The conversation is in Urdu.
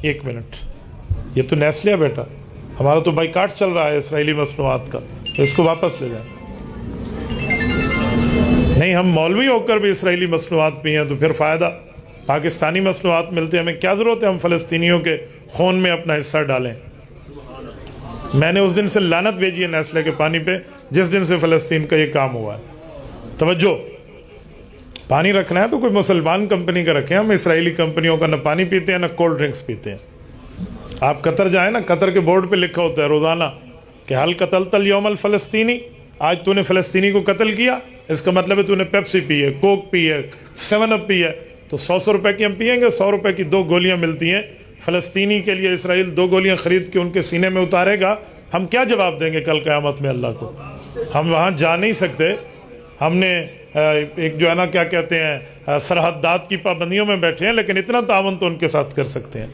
ایک منٹ، یہ تو نیسلے ہے بیٹا، ہمارا تو بائیکاٹ چل رہا ہے اسرائیلی مصنوعات کا، تو اس کو واپس لے جائیں۔ نہیں، ہم مولوی ہو کر بھی اسرائیلی مصنوعات پی ہیں تو پھر فائدہ، پاکستانی مصنوعات ملتے ہیں، ہمیں کیا ضرورت ہے ہم فلسطینیوں کے خون میں اپنا حصہ ڈالیں؟ میں نے اس دن سے لعنت بھیجی ہے نیسلے کے پانی پہ جس دن سے فلسطین کا یہ کام ہوا ہے۔ توجہ، پانی رکھنا ہے تو کوئی مسلمان کمپنی کا رکھیں، ہم اسرائیلی کمپنیوں کا نہ پانی پیتے ہیں نہ کولڈ ڈرنکس پیتے ہیں۔ آپ قطر جائیں نا، قطر کے بورڈ پہ لکھا ہوتا ہے روزانہ کہ حل قتلت اليوم الفلسطینی، آج تو نے فلسطینی کو قتل کیا، اس کا مطلب ہے تو نے پیپسی پی ہے، کوک پی ہے، 7 اپ پی ہے، تو 100 روپے کی ہم پیئیں گے، 100 روپے کی 2 گولیاں ملتی ہیں، فلسطینی کے لیے اسرائیل 2 گولیاں خرید کے ان کے سینے میں اتارے گا، ہم کیا جواب دیں گے کل قیامت میں اللہ کو؟ ہم وہاں جا نہیں سکتے، ہم نے ایک جو ہے نا کیا کہتے ہیں سرحدات کی پابندیوں میں بیٹھے ہیں، لیکن اتنا تعاون تو ان کے ساتھ کر سکتے ہیں۔